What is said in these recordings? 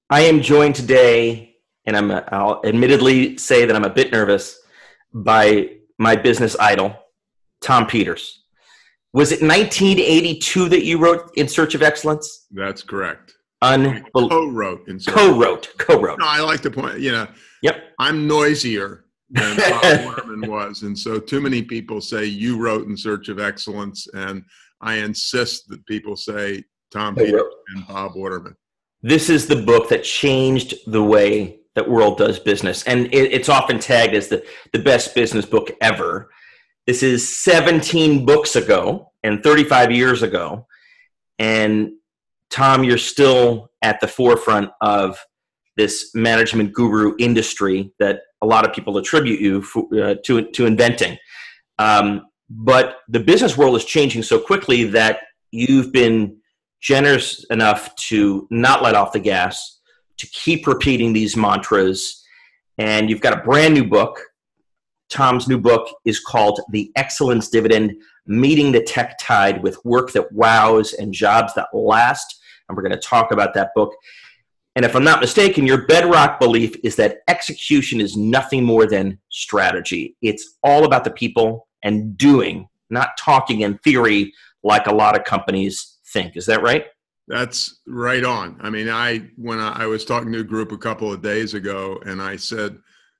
I am joined today, and I'll admittedly say that I'm a bit nervous, by my business idol, Tom Peters. Was it 1982 that you wrote In Search of Excellence? That's correct. Co-wrote. In Co-wrote. No, I like to point, Yep. I'm noisier than Bob Waterman was. And so too many people say you wrote In Search of Excellence. And I insist that people say Tom Peters and Bob Waterman. This is the book that changed the way that world does business. And it's often tagged as the best business book ever. This is 17 books ago and 35 years ago. And Tom, you're still at the forefront of this management guru industry that a lot of people attribute you to inventing. But the business world is changing so quickly that you've been generous enough to not let off the gas, to keep repeating these mantras. And you've got a brand new book. Tom's new book is called The Excellence Dividend, Meeting the Tech Tide with Work That Wows and Jobs That Last. And we're going to talk about that book. And if I'm not mistaken, your bedrock belief is that execution is nothing more than strategy. It's all about the people and doing, not talking in theory like a lot of companies think. Is that right? That's right on. I mean, when I was talking to a group a couple of days ago, and I said,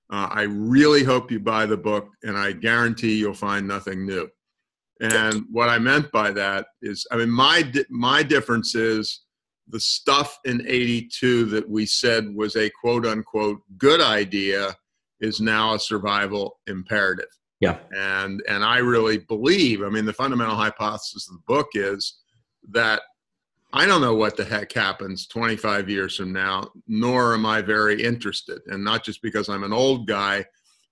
I really hope you buy the book, and I guarantee you'll find nothing new. And what I meant by that is, I mean, my difference is the stuff in 82 that we said was a quote unquote good idea is now a survival imperative. Yeah. And I really believe, I mean, the fundamental hypothesis of the book is that I don't know what the heck happens 25 years from now, nor am I very interested. And not just because I'm an old guy,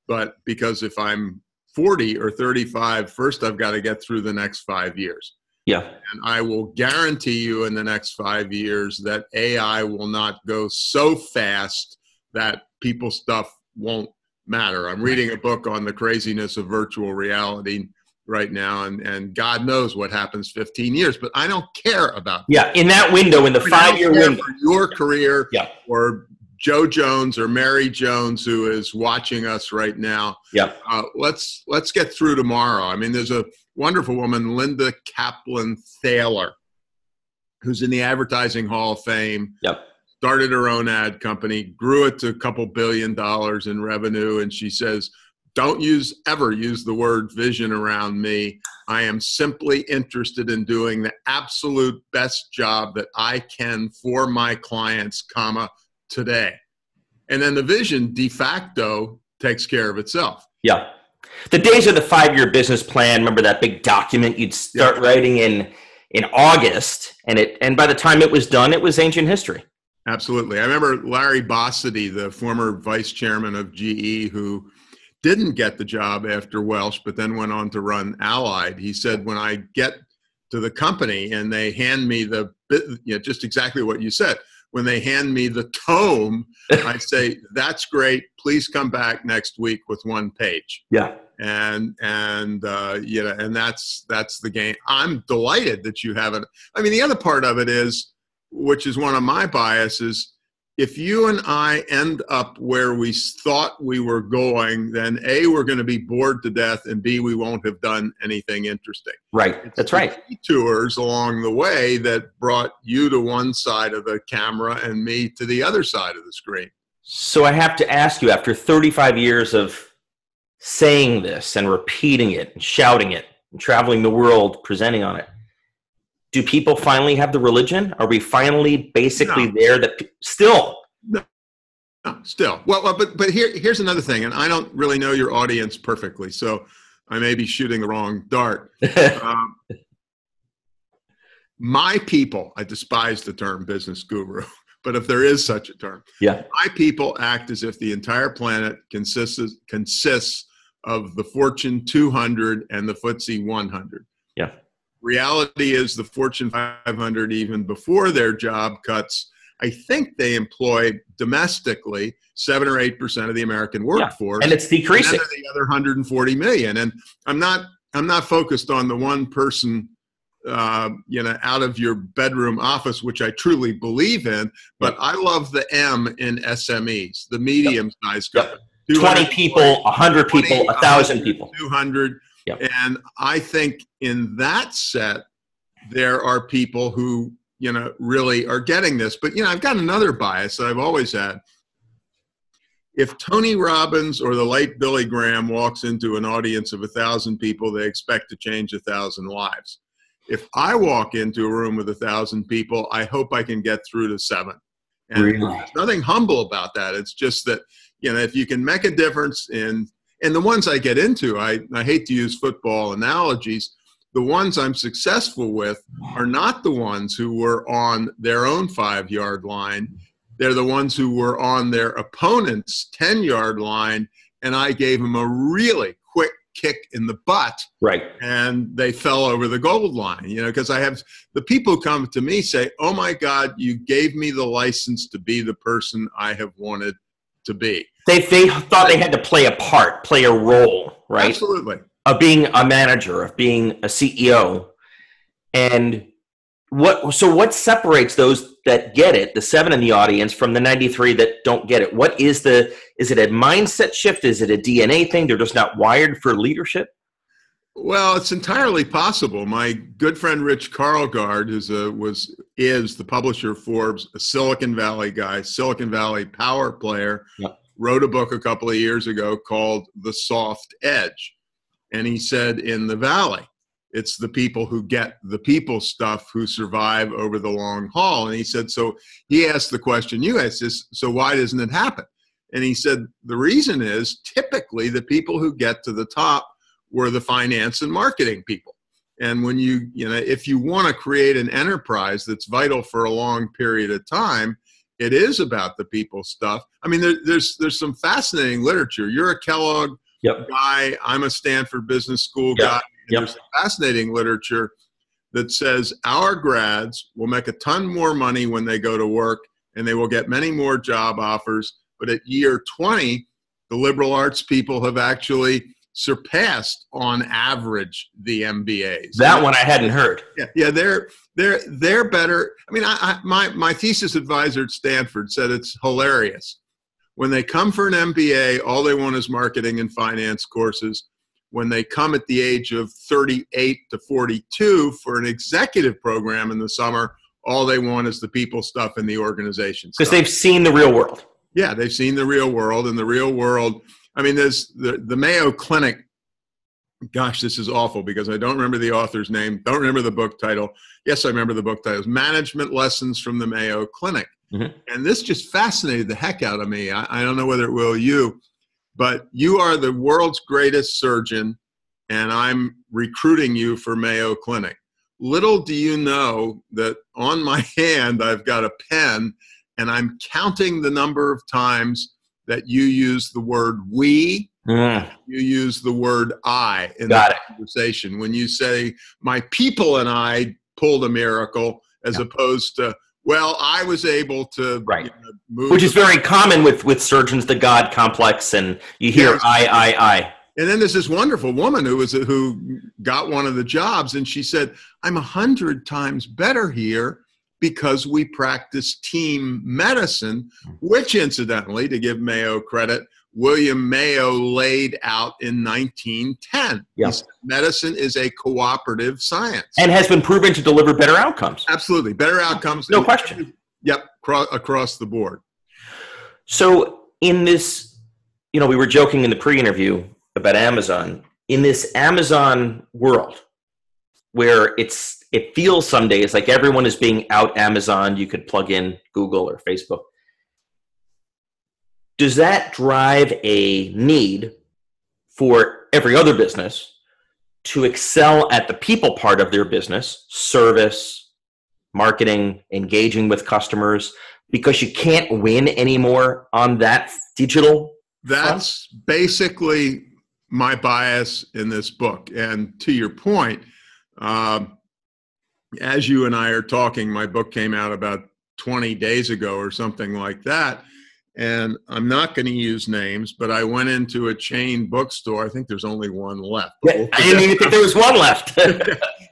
but because if I'm 40 or 35, first I've got to get through the next 5 years. Yeah. And I will guarantee you in the next 5 years that AI will not go so fast that people's stuff won't matter. I'm reading a book on the craziness of virtual reality right now, and God knows what happens 15 years, but I don't care about that. Yeah, in that window, in the 5-year window. For your career, or Joe Jones or Mary Jones, who is watching us right now. Yeah. Let's get through tomorrow. I mean, there's a wonderful woman, Linda Kaplan Thaler, who's in the Advertising Hall of Fame. Yep. Started her own ad company, grew it to a couple $2 billion in revenue, and she says, don't ever use the word vision around me. I am simply interested in doing the absolute best job that I can for my clients, today. And then the vision de facto takes care of itself. Yeah. The days of the 5-year business plan, remember that big document you'd start writing in August, and by the time it was done, it was ancient history. Absolutely. I remember Larry Basit, the former vice chairman of GE, who didn't get the job after Welsh, but then went on to run Allied. He said, when I get to the company and they hand me just exactly what you said, when they hand me the tome, I say, that's great. Please come back next week with 1 page. Yeah. And that's the game. I'm delighted that you haven't. I mean, the other part of it is, which is one of my biases, if you and I end up where we thought we were going, then A, we're going to be bored to death, and B, we won't have done anything interesting. Right. That's right. Detours along the way that brought you to one side of the camera and me to the other side of the screen. So I have to ask you, after 35 years of saying this and repeating it and shouting it and traveling the world presenting on it, do people finally have the religion? Are we finally basically there that still? No, still. Well, but here's another thing, and I don't really know your audience perfectly, so I may be shooting the wrong dart. My people, I despise the term business guru, but if there is such a term, my people act as if the entire planet consists of the Fortune 200 and the FTSE 100. Yeah. Reality is the Fortune 500, even before their job cuts, I think they employ domestically 7 or 8% of the American workforce, and it's decreasing. And the other 140 million. And I'm not focused on the 1% out of your bedroom office, which I truly believe in. But I love the M in SMEs, the medium-sized company. 20 people, 100 people, 1,000 people. 200. Yep. And I think in that set, there are people who, really are getting this. But, I've got another bias that I've always had. If Tony Robbins or the late Billy Graham walks into an audience of 1,000 people, they expect to change 1,000 lives. If I walk into a room with 1,000 people, I hope I can get through to 7. And there's nothing humble about that. It's just that, if you can make a difference in the ones I get into, I hate to use football analogies, the ones I'm successful with are not the ones who were on their own 5-yard line. They're the ones who were on their opponent's 10-yard line, and I gave them a really quick kick in the butt. Right. And they fell over the goal line, because I have the people who come to me say, oh my God, you gave me the license to be the person I have wanted to be. They thought they had to play a part, play a role, right? Absolutely. Of being a manager, of being a CEO. And what separates those that get it, the 7 in the audience, from the 93 that don't get it? Is it a mindset shift? Is it a DNA thing? They're just not wired for leadership? Well, it's entirely possible. My good friend Rich Karlgaard, is the publisher of Forbes, a Silicon Valley guy, Silicon Valley power player, wrote a book a couple of years ago called The Soft Edge. And he said in the Valley, it's the people who get the people stuff who survive over the long haul. And he said, so he asked the question you asked, so why doesn't it happen? And he said, the reason is typically the people who get to the top were the finance and marketing people. And when if you want to create an enterprise that's vital for a long period of time, it is about the people stuff. I mean, there's some fascinating literature. You're a Kellogg guy. I'm a Stanford Business School guy. There's fascinating literature that says our grads will make a ton more money when they go to work, and they will get many more job offers. But at year 20, the liberal arts people have actually surpassed on average the MBAs. That one I hadn't heard. Yeah, they're better. I mean, my thesis advisor at Stanford said it's hilarious. When they come for an MBA, all they want is marketing and finance courses. When they come at the age of 38 to 42 for an executive program in the summer, all they want is the people stuff and the organization stuff. Because they've seen the real world. Yeah, they've seen the real world. And the real world, I mean, there's the Mayo Clinic. Gosh, this is awful because I don't remember the author's name. Don't remember the book title. Yes, I remember the book title. It's Management Lessons from the Mayo Clinic. Mm-hmm. And this just fascinated the heck out of me. I don't know whether it will you. But you are the world's greatest surgeon, and I'm recruiting you for Mayo Clinic. Little do you know that on my hand, I've got a pen, and I'm counting the number of times that you use the word we, you use the word I in the conversation. When you say, my people and I pulled a miracle, as opposed to, well, I was able to move. Which is very common with surgeons, the God complex, and you hear I. And then there's this wonderful woman who got one of the jobs, and she said, I'm 100 times better here because we practice team medicine, which incidentally, to give Mayo credit, William Mayo laid out in 1910. Yeah. He said, medicine is a cooperative science. And has been proven to deliver better outcomes. Absolutely. Better outcomes. No question. Yep. Across the board. So in this, we were joking in the pre-interview about Amazon. In this Amazon world where it feels some days like everyone is being out Amazon, you could plug in Google or Facebook. Does that drive a need for every other business to excel at the people part of their business, service, marketing, engaging with customers, because you can't win anymore on that digital That's front? Basically my bias in this book. And to your point, as you and I are talking, my book came out about 20 days ago or something like that. And I'm not going to use names, but I went into a chain bookstore. I think there's only one left. I didn't even think there was one left.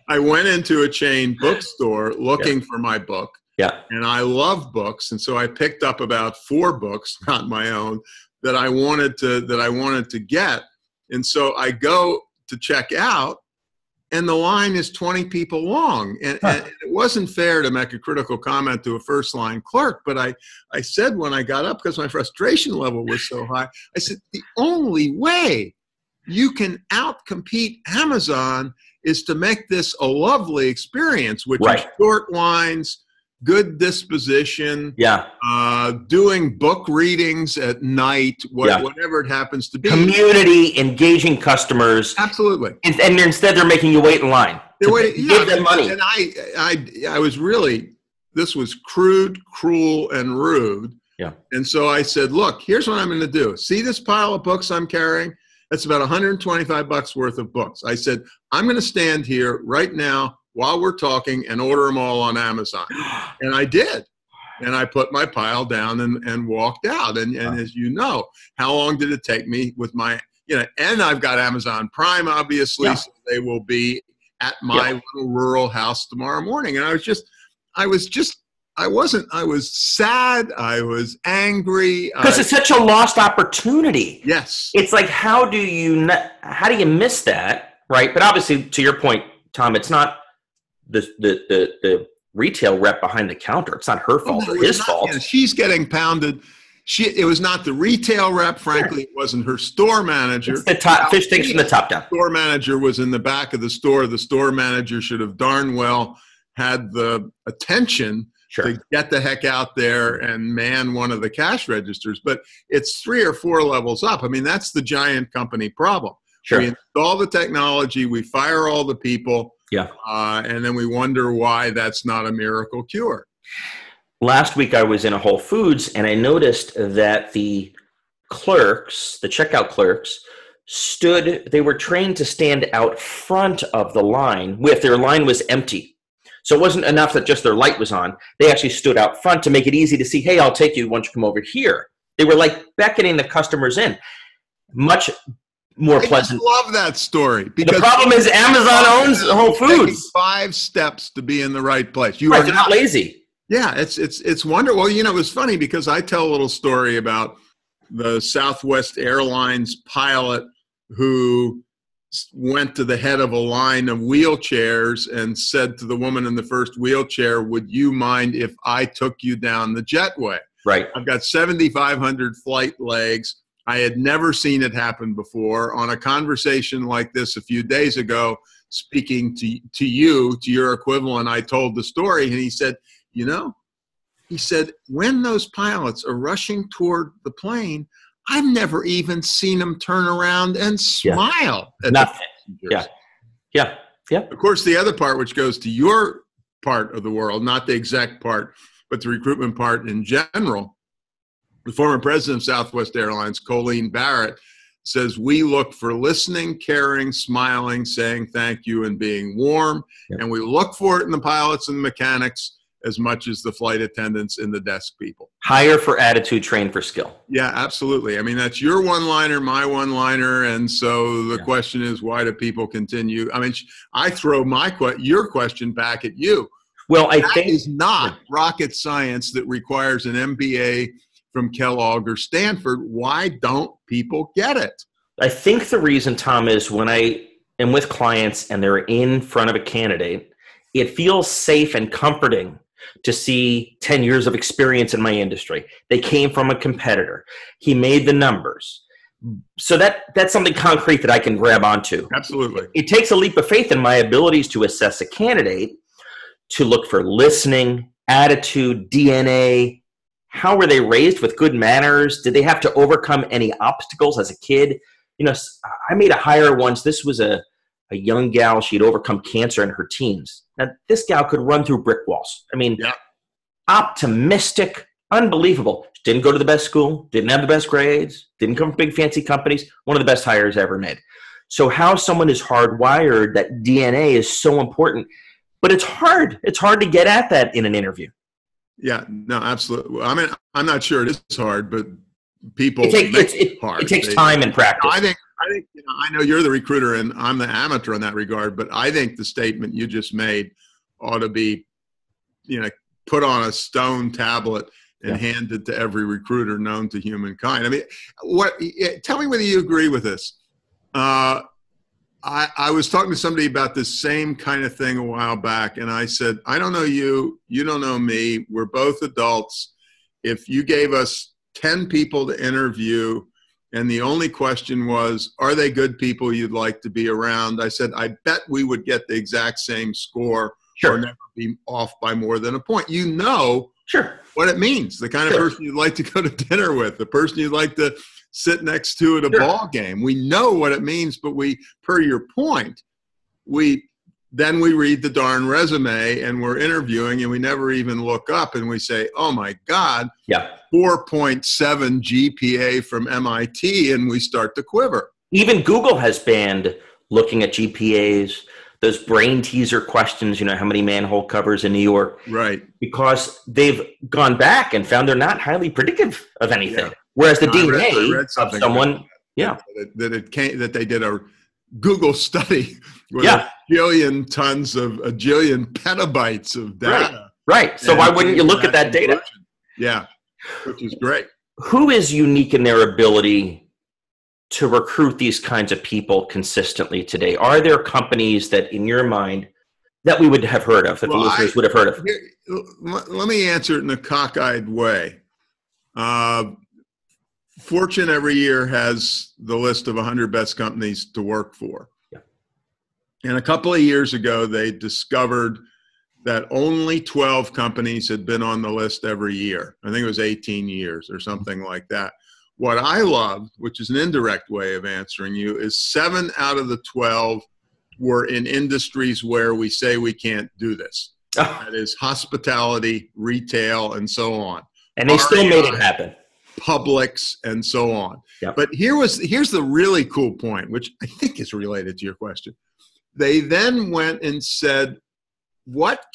I went into a chain bookstore looking for my book. Yeah. And I love books. And so I picked up about 4 books, not my own, that I wanted to get. And so I go to check out, and the line is 20 people long. And it wasn't fair to make a critical comment to a first line clerk, but I said when I got up, because my frustration level was so high, I said, the only way you can outcompete Amazon is to make this a lovely experience, which is short lines, good disposition, doing book readings at night, whatever it happens to be. Community, engaging customers. Absolutely. And instead they're making you wait in line. Give them money. And I was really, this was crude, cruel, and rude. Yeah. And so I said, look, here's what I'm going to do. See this pile of books I'm carrying? That's about $125 worth of books. I said, I'm going to stand here right now while we're talking and order them all on Amazon. And I did. And I put my pile down and walked out. And as you know, how long did it take me with my, and I've got Amazon Prime, obviously, so they will be at my little rural house tomorrow morning. And I was sad. I was angry. Because it's such a lost opportunity. Yes. It's like, how do you miss that? Right. But obviously, to your point, Tom, it's not the retail rep behind the counter. It's not her fault or his fault. Yeah, she's getting pounded. It was not the retail rep, frankly. It wasn't her store manager. It's the top fish takes from the top down. Store manager was in the back of the store. The store manager should have darn well had the attention to get the heck out there and man one of the cash registers. But it's 3 or 4 levels up. I mean, that's the giant company problem. Sure. We install the technology, we fire all the people, yeah, and then we wonder why that's not a miracle cure. Last week I was in a Whole Foods and I noticed that the clerks, the checkout clerks, they were trained to stand out front of the line if their line was empty. So it wasn't enough that just their light was on. They actually stood out front to make it easy to see, hey, I'll take you once you come over here. They were like beckoning the customers in. Much more pleasant. I love that story. Because the problem is Amazon owns Whole Foods. 5 steps to be in the right place. You're not lazy. Yeah, it's wonderful. Well, it was funny because I tell a little story about the Southwest Airlines pilot who went to the head of a line of wheelchairs and said to the woman in the first wheelchair, would you mind if I took you down the jetway? Right. I've got 7,500 flight legs. I had never seen it happen before. On a conversation like this a few days ago, speaking to your equivalent, I told the story, and he said, when those pilots are rushing toward the plane, I've never even seen them turn around and smile at the passengers. Yeah. Of course, the other part, which goes to your part of the world, not the exec part, but the recruitment part in general, the former president of Southwest Airlines, Colleen Barrett, says, we look for listening, caring, smiling, saying thank you, and being warm. Yep. And we look for it in the pilots and the mechanics as much as the flight attendants and the desk people. Hire for attitude, train for skill. Yeah, absolutely. I mean, that's your one-liner, my one-liner. And so the question is, why do people continue? I mean, I throw your question back at you. Well, I think that is not rocket science that requires an MBA from Kellogg or Stanford. Why don't people get it? I think the reason, Tom, is when I am with clients and they're in front of a candidate, it feels safe and comforting to see 10 years of experience in my industry. They came from a competitor. He made the numbers. So that's something concrete that I can grab onto. Absolutely. It takes a leap of faith in my abilities to assess a candidate, to look for listening, attitude, DNA. How were they raised with good manners? Did they have to overcome any obstacles as a kid? I made a hire once. This was a young gal. She had overcome cancer in her teens. Now, this gal could run through brick walls. I mean, optimistic, unbelievable. She didn't go to the best school, didn't have the best grades, didn't come from big fancy companies. One of the best hires ever made. So how someone is hardwired, that DNA is so important. But it's hard. It's hard to get at that in an interview. Yeah, no, absolutely. I'm not sure it is hard, but people it takes time and practice. I think, I know you're the recruiter and I'm the amateur in that regard, but I think the statement you just made ought to be, put on a stone tablet and handed to every recruiter known to humankind. I mean, tell me whether you agree with this. I was talking to somebody about this same kind of thing a while back, and I said, I don't know you, you don't know me, we're both adults. If you gave us 10 people to interview, and the only question was, are they good people you'd like to be around? I said, I bet we would get the exact same score or never be off by more than a point. What it means, the kind of person you'd like to go to dinner with, the person you'd like to sit next to at a ball game. We know what it means, but per your point, then we read the darn resume and we're interviewing and we never even look up and we say, oh my God, 4.7 GPA from MIT, and we start to quiver. Even Google has banned looking at GPAs, those brain teaser questions, how many manhole covers in New York. Right. Because they've gone back and found they're not highly predictive of anything. Whereas the DNA of someone, that they did a Google study with a jillion petabytes of data. Right. So why wouldn't you look at that data? Yeah, which is great. Who is unique in their ability to recruit these kinds of people consistently today? Are there companies that, in your mind, that we would have heard of, that the listeners would have heard of? Let me answer it in a cockeyed way. Fortune every year has the list of 100 best companies to work for. And a couple of years ago, they discovered that only 12 companies had been on the list every year. I think it was 18 years or something like that. What I loved, which is an indirect way of answering you, is 7 out of the 12 were in industries where we say we can't do this. That is hospitality, retail, and so on. And they still made it happen. Publix, and so on. Yep. But here's the really cool point, which I think is related to your question. They then went and said, what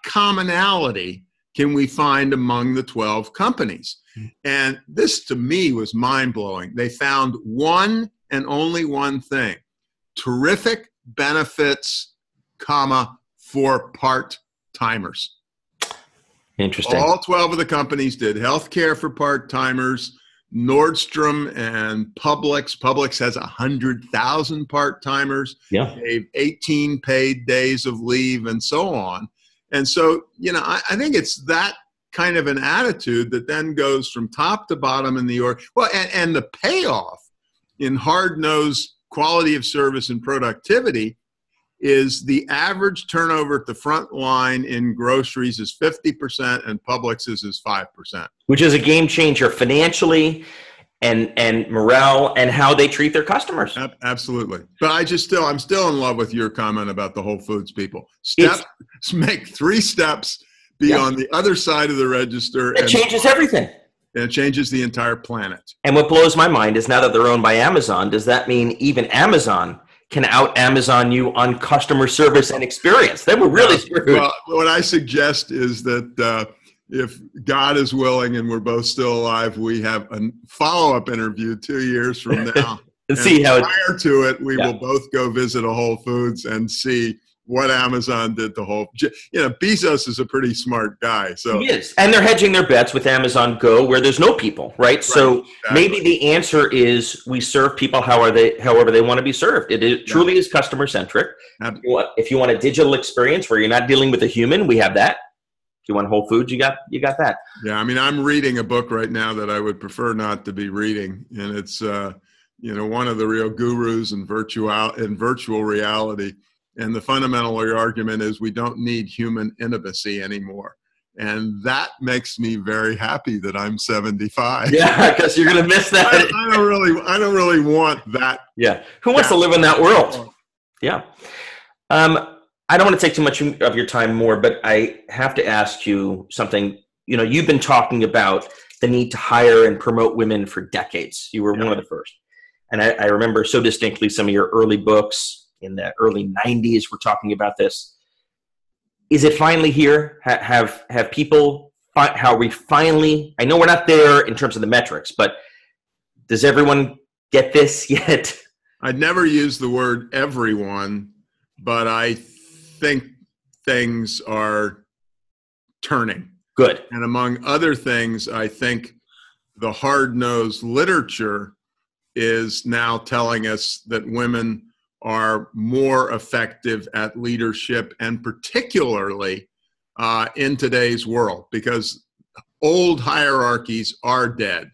commonality can we find among the 12 companies? And this, to me, was mind-blowing. They found one and only one thing: terrific benefits, for part-timers. Interesting. All 12 of the companies did healthcare for part-timers. Nordstrom and Publix has 100,000 part-timers. Gave 18 paid days of leave and so on. And so, I think it's that kind of an attitude that then goes from top to bottom in the org. Well, and the payoff in hard-nosed quality of service and productivity is the average turnover at the front line in groceries is 50% and Publix's is 5%. Which is a game changer financially and morale and how they treat their customers. Absolutely. But I'm still in love with your comment about the Whole Foods people. Make 3 steps, be on the other side of the register. It changes everything. And it changes the entire planet. And what blows my mind is now that they're owned by Amazon, does that mean even Amazon can out-Amazon you on customer service and experience? They were really screwed. Well, what I suggest is that if God is willing and we're both still alive, we have a follow-up interview 2 years from now. and see how prior to it, we will both go visit a Whole Foods and see what Amazon did to Whole. Bezos is a pretty smart guy. So he is. And they're hedging their bets with Amazon Go where there's no people, right? So maybe the answer is we serve people however they want to be served. It truly is customer centric. If you want a digital experience where you're not dealing with a human, we have that. If you want Whole Foods, you got that. Yeah, I mean, I'm reading a book right now that I would prefer not to be reading, and it's one of the real gurus in virtual reality. And the fundamental argument is we don't need human intimacy anymore. And that makes me very happy that I'm 75. Yeah, because you're going to miss that. I don't really want that. Yeah. Who wants to live in that world? Yeah. I don't want to take too much of your time more, but I have to ask you something. You've been talking about the need to hire and promote women for decades. You were one of the first. And I remember so distinctly some of your early books in the early 90s were talking about this. Is it finally here? Have people, how we finally, I know we're not there in terms of the metrics, but does everyone get this yet? I'd never use the word everyone, but I think things are turning. Good. And among other things, I think the hard-nosed literature is now telling us that women are more effective at leadership, and particularly in today's world, because old hierarchies are dead.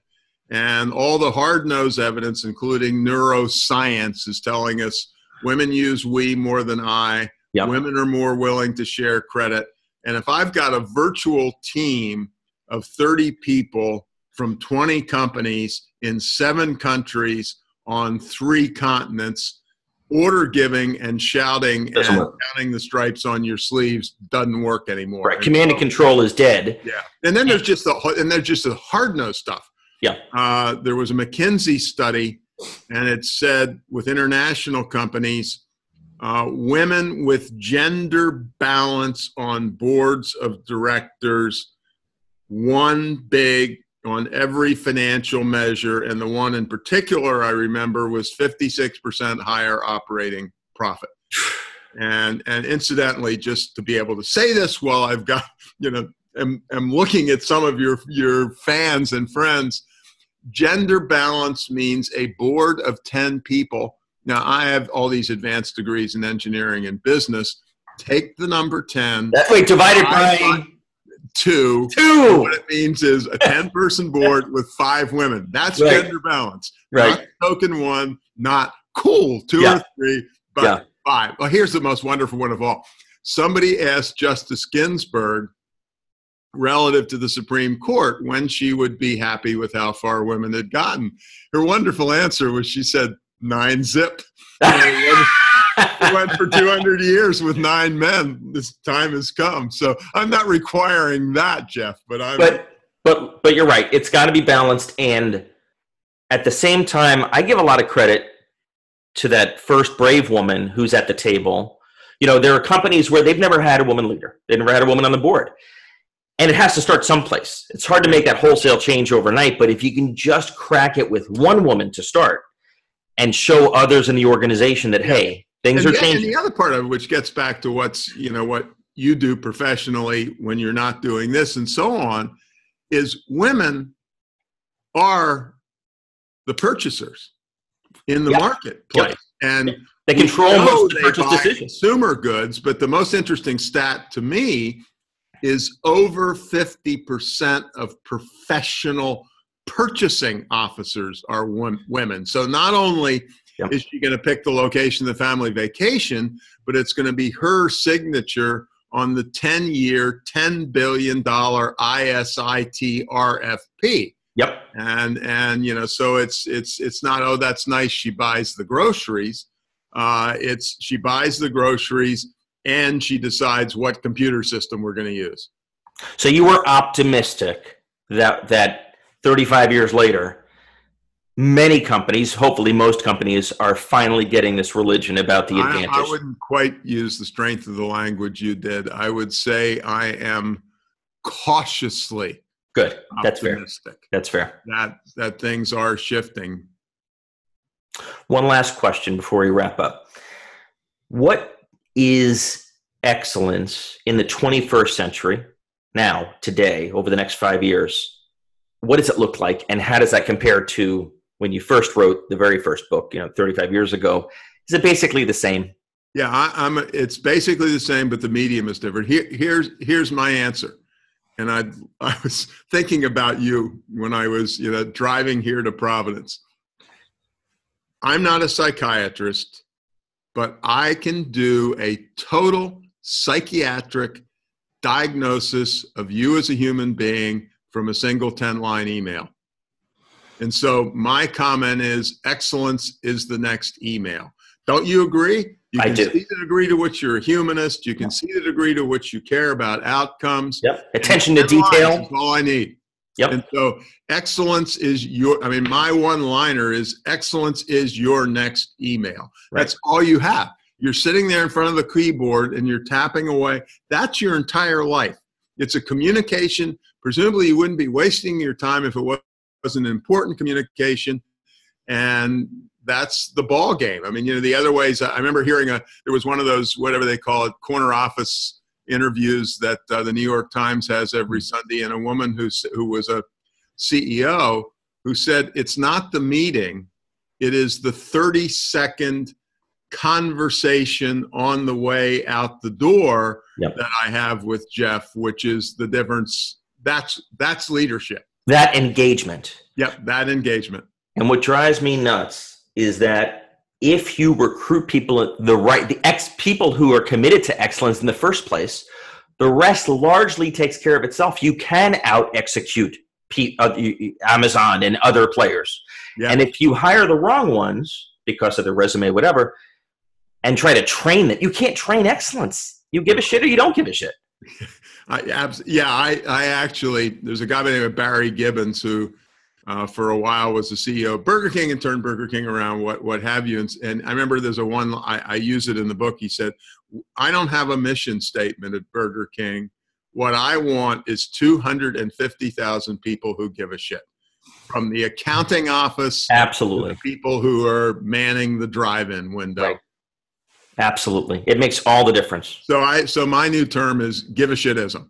And all the hard-nosed evidence, including neuroscience, is telling us women use we more than I. Yep. Women are more willing to share credit. And if I've got a virtual team of 30 people from 20 companies in 7 countries on 3 continents, order giving and shouting and counting the stripes on your sleeves doesn't work anymore. Right. Command and control is dead. Yeah. And then there's just the hard-nosed stuff. Yeah. There was a McKinsey study, and it said with international companies, women with gender balance on boards of directors won big on every financial measure, and the one in particular I remember was 56% higher operating profit. And incidentally, just to be able to say this while I've got, am looking at some of your fans and friends, gender balance means a board of 10 people. Now, I have all these advanced degrees in engineering and business. Take the number 10. Wait, divided by 2. What it means is a 10-person board with 5 women. That's right. Gender balance. Right. Not token 1, not cool 2 or 3, but 5. Well, here's the most wonderful one of all. Somebody asked Justice Ginsburg, relative to the Supreme Court, when she would be happy with how far women had gotten. Her wonderful answer was, she said, 9 zip. It went for 200 years with 9 men. This time has come. So I'm not requiring that, Jeff, but you're right. It's got to be balanced. And at the same time, I give a lot of credit to that first brave woman who's at the table. There are companies where they've never had a woman leader. They've never had a woman on the board. And it has to start someplace. It's hard to make that wholesale change overnight, but if you can just crack it with one woman to start and show others in the organization that, hey, things are changing. And the other part of it, which gets back to what you do professionally when you're not doing this and so on, is women are the purchasers in the marketplace. And they control most of the purchase decisions. Consumer goods, but the most interesting stat to me is over 50% of professional purchasing officers are women. So not only is she going to pick the location of the family vacation, but it's going to be her signature on the 10-year, $10 billion ISIT RFP. Yep. And so it's not, oh, that's nice, she buys the groceries. It's she buys the groceries and she decides what computer system we're going to use. So you were optimistic that 35 years later, many companies, hopefully most companies, are finally getting this religion about the advantage. I wouldn't quite use the strength of the language you did. I would say I am cautiously good. That's optimistic. Fair. That's fair. That things are shifting. One last question before we wrap up. What is excellence in the 21st century, now, today, over the next 5 years? What does it look like, and how does that compare to when you first wrote the very first book, 35 years ago? Is it basically the same? Yeah, it's basically the same, but the medium is different. Here's my answer. And I was thinking about you when I was driving here to Providence. I'm not a psychiatrist, but I can do a total psychiatric diagnosis of you as a human being from a single 10-line email. And so my comment is, excellence is the next email. Don't you agree? I do. You can see the degree to which you're a humanist. You can see the degree to which you care about outcomes. Yep. Attention to detail. That's all I need. Yep. And so excellence is my one-liner is, excellence is your next email. Right. That's all you have. You're sitting there in front of the keyboard and you're tapping away. That's your entire life. It's a communication. Presumably you wouldn't be wasting your time if it wasn't an important communication. And that's the ball game. I mean, the other ways, I remember hearing there was one of those, whatever they call it, corner office interviews that the New York Times has every Sunday, and a woman who was a CEO who said, it's not the meeting, it is the 30-second conversation on the way out the door that I have with Jeff, which is the difference. That's leadership. That engagement. Yep, that engagement. And what drives me nuts is that if you recruit people, people who are committed to excellence in the first place, the rest largely takes care of itself. You can out-execute Amazon and other players. Yep. And if you hire the wrong ones because of their resume, whatever, and try to train them, you can't train excellence. You give a shit or you don't give a shit. I actually, there's a guy by the name of Barry Gibbons who for a while was the CEO of Burger King and turned Burger King around, what have you. And I remember there's I use it in the book. He said, I don't have a mission statement at Burger King. What I want is 250,000 people who give a shit. From the accounting office absolutely to the people who are manning the drive-in window. Right. Absolutely. It makes all the difference. So my new term is give a shitism.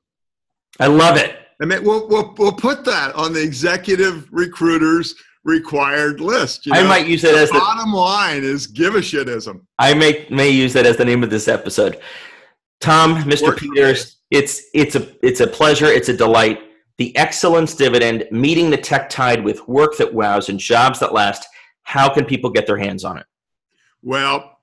I love it. And we'll put that on the executive recruiters required list. I might use it as the bottom line is give a shitism. I may use that as the name of this episode. Tom, Mr. Peters, it's a pleasure. It's a delight. The excellence dividend, meeting the tech tide with work that wows and jobs that last. How can people get their hands on it? Well,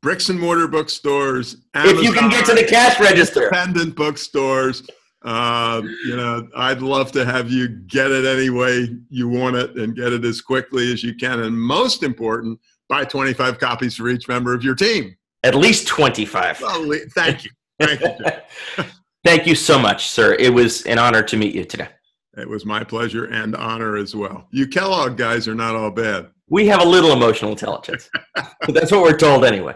bricks and mortar bookstores, Amazon, if you can get to the cash register, independent bookstores. I'd love to have you get it any way you want it and get it as quickly as you can. And most important, buy 25 copies for each member of your team. At least 25. Well, thank you. Thank you. Thank you so much, sir. It was an honor to meet you today. It was my pleasure and honor as well. You Kellogg guys are not all bad. We have a little emotional intelligence. That's what we're told anyway.